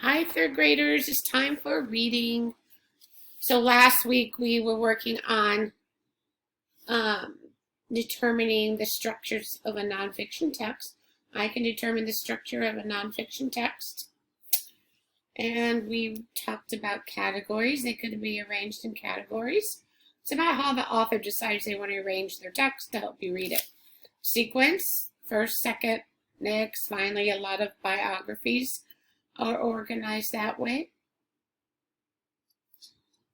Hi, third graders. It's time for reading. So last week we were working on um, determining the structures of a nonfiction text. I can determine the structure of a nonfiction text. And we talked about categories. They could be arranged in categories. It's about how the author decides they want to arrange their text to help you read it. Sequence, first, second, next, finally. A lot of biographies are organized that way.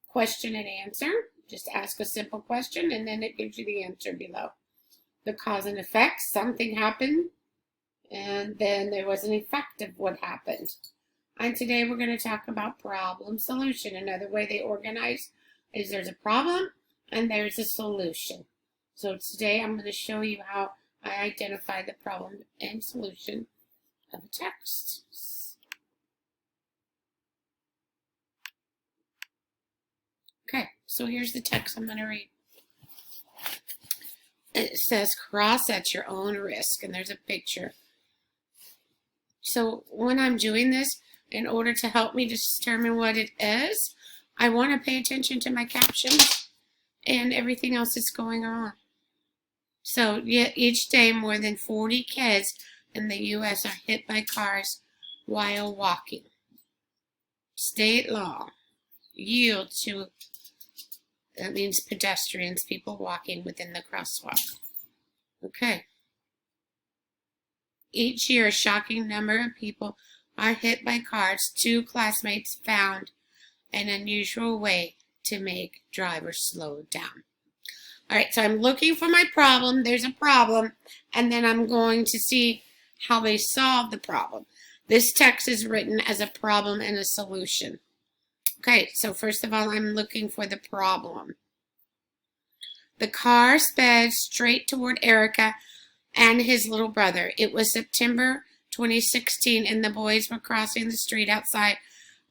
Question and answer. Just ask a simple question and then it gives you the answer below. The cause and effect. Something happened and then there was an effect of what happened. And today we're going to talk about problem solution. Another way they organize is there's a problem and there's a solution. So today I'm going to show you how I identify the problem and solution of a text. Okay, so here's the text I'm going to read. It says cross at your own risk, and there's a picture. So when I'm doing this, in order to help me determine what it is, I want to pay attention to my captions and everything else that's going on. So each day, more than 40 kids in the U.S. are hit by cars while walking. State law yield to, that means pedestrians, people walking within the crosswalk. Okay. Each year, a shocking number of people are hit by cars. 2 classmates found an unusual way to make drivers slow down. All right, so I'm looking for my problem. There's a problem, and then I'm going to see how they solve the problem. This text is written as a problem and a solution. Okay, so first of all, I'm looking for the problem. The car sped straight toward Erica and his little brother. It was September 2016, and the boys were crossing the street outside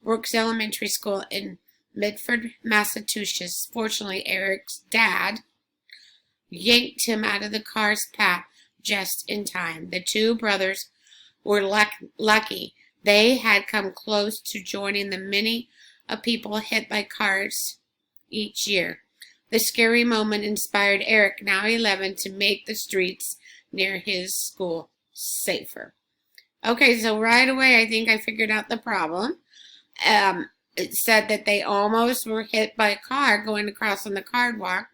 Brooks Elementary School in Medford, Massachusetts. Fortunately, Eric's dad yanked him out of the car's path just in time. The 2 brothers were lucky. They had come close to joining the many people hit by cars each year. The scary moment inspired Eric, now 11, to make the streets near his school safer. Okay, so right away I think I figured out the problem. It said that they almost were hit by a car going across on the crosswalk.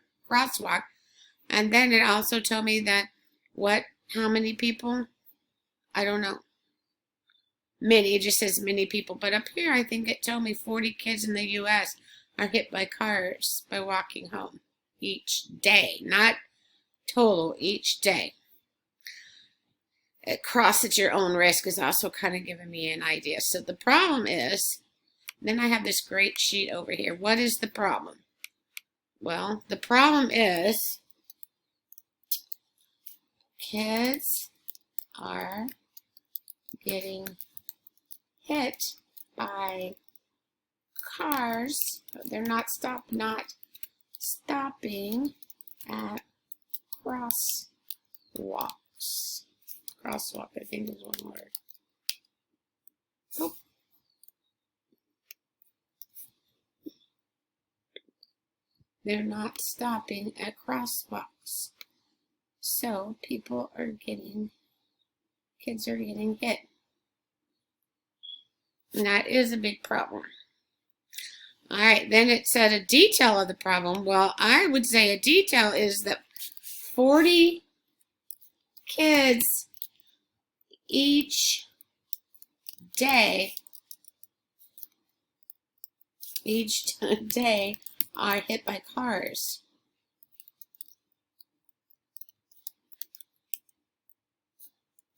And then it also told me that how many people? I don't know. Many, it just says many people. But up here I think it told me 40 kids in the U.S. are hit by cars by walking home each day. Not total, each day. Cross at your own risk is also kind of giving me an idea. So the problem is, then I have this great sheet over here. What is the problem? Well, the problem is kids are getting hit by cars. They're not stopping at crosswalks. Crosswalk, I think, is one word. Oh. They're not stopping at crosswalks. So kids are getting hit. And that is a big problem. All right, then it said a detail of the problem. Well, I would say a detail is that 40 kids each day are hit by cars.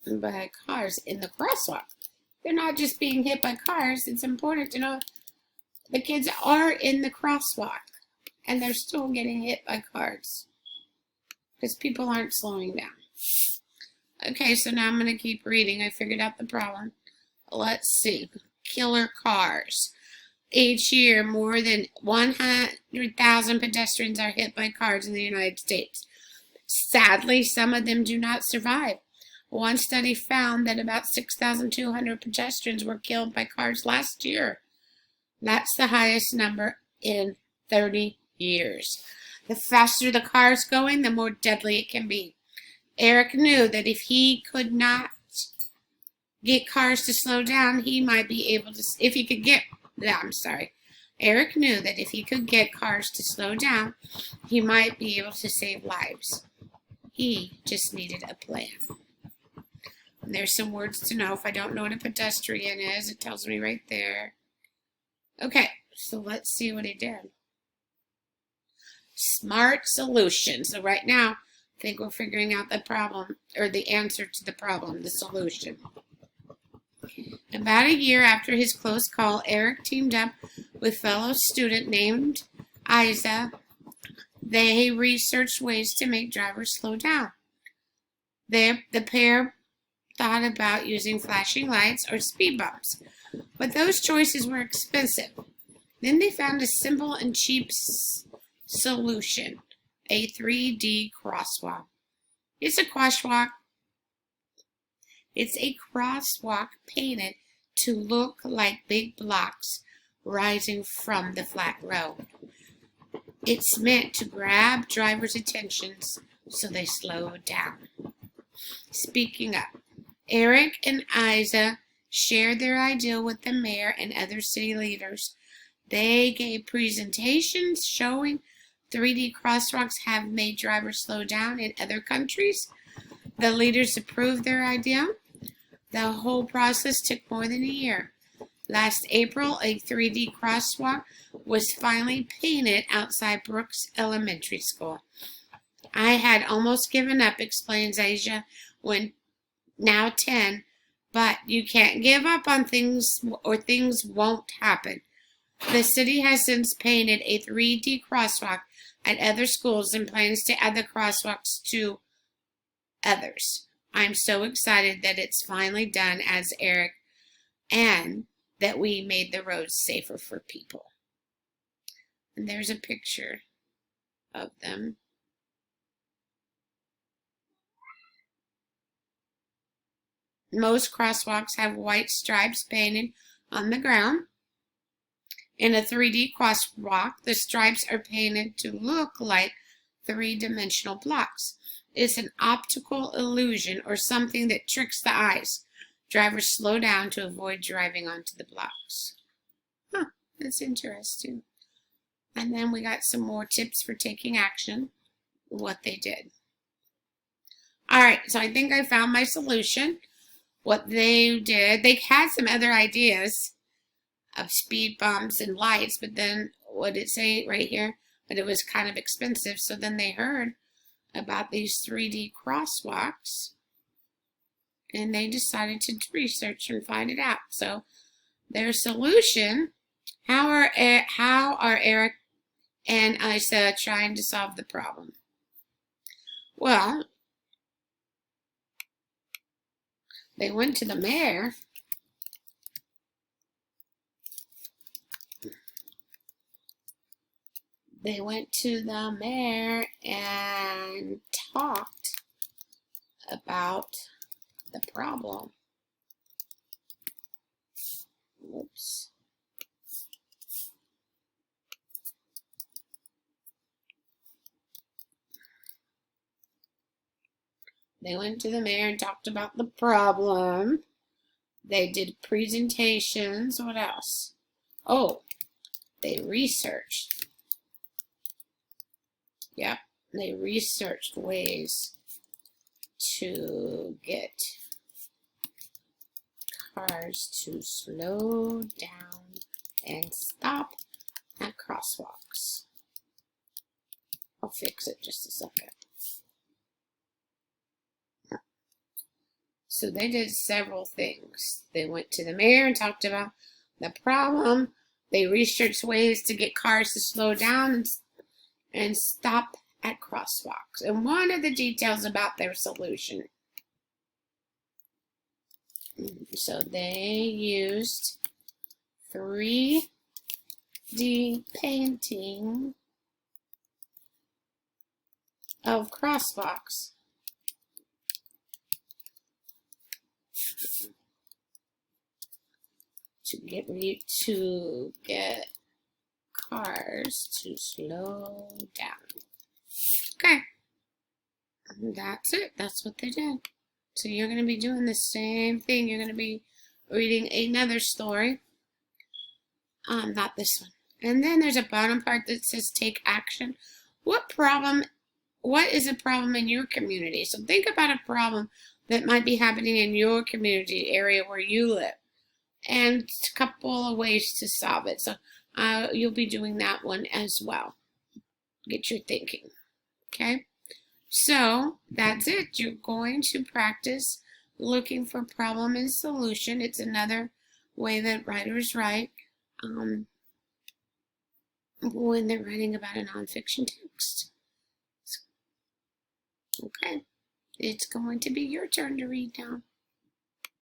By cars in the crosswalk. They're not just being hit by cars. It's important to know the kids are in the crosswalk and they're still getting hit by cars because people aren't slowing down. Okay, so now I'm going to keep reading. I figured out the problem. Let's see. Killer cars. Each year, more than 100,000 pedestrians are hit by cars in the United States. Sadly, some of them do not survive. One study found that about 6,200 pedestrians were killed by cars last year. That's the highest number in 30 years. The faster the car is going, the more deadly it can be. Eric knew that if he could not get cars to slow down, he might be able to, Eric knew that if he could get cars to slow down, he might be able to save lives. He just needed a plan. And there's some words to know. If I don't know what a pedestrian is, it tells me right there. Okay, so let's see what he did. Smart solution. So right now, I think we're figuring out the problem, or the answer to the problem, the solution. About a year after his close call, Eric teamed up with fellow student named Isa. They researched ways to make drivers slow down. The pair thought about using flashing lights or speed bumps, but those choices were expensive. Then they found a simple and cheap solution, a 3D crosswalk. It's a crosswalk painted to look like big blocks rising from the flat road. It's meant to grab drivers' attentions so they slow down. Speaking up, Eric and Isa shared their idea with the mayor and other city leaders. They gave presentations showing 3D crosswalks have made drivers slow down in other countries. The leaders approved their idea. The whole process took more than a year. Last April, a 3D crosswalk was finally painted outside Brooks Elementary School. I had almost given up, explains Asia, when now 10, but you can't give up on things or things won't happen. The city has since painted a 3D crosswalk at other schools and plans to add the crosswalks to others. I'm so excited that it's finally done, as Eric, and that we made the roads safer for people. And there's a picture of them. Most crosswalks have white stripes painted on the ground. In a 3D crosswalk, the stripes are painted to look like three-dimensional blocks. It's an optical illusion or something that tricks the eyes. Drivers slow down to avoid driving onto the blocks. Huh, that's interesting. And then we got some more tips for taking action, what they did. All right, so I think I found my solution. What they did, they had some other ideas of speed bumps and lights, but then what did it say right here? But it was kind of expensive, so then they heard about these 3D crosswalks, and they decided to research and find it out. So their solution, how are Eric and Isa trying to solve the problem? Well, they went to the mayor. They went to the mayor and talked about the problem. Whoops. They went to the mayor and talked about the problem. They did presentations. What else? Oh, they researched. Yep, they researched ways to get cars to slow down and stop at crosswalks. I'll fix it just a second. So they did several things. They went to the mayor and talked about the problem. They researched ways to get cars to slow down and stop at crosswalks. And one of the details about their solution. So they used 3D painting of crosswalks. to get cars to slow down. Okay. That's it. That's what they did. So you're going to be doing the same thing. You're going to be reading another story. Not this one. And then there's a bottom part that says take action. What is a problem in your community? So think about a problem that might be happening in your community area where you live, and a couple of ways to solve it. So you'll be doing that one as well. Get your thinking. Okay? So that's it. You're going to practice looking for problem and solution. It's another way that writers write when they're writing about a nonfiction text. Okay, it's going to be your turn to read now.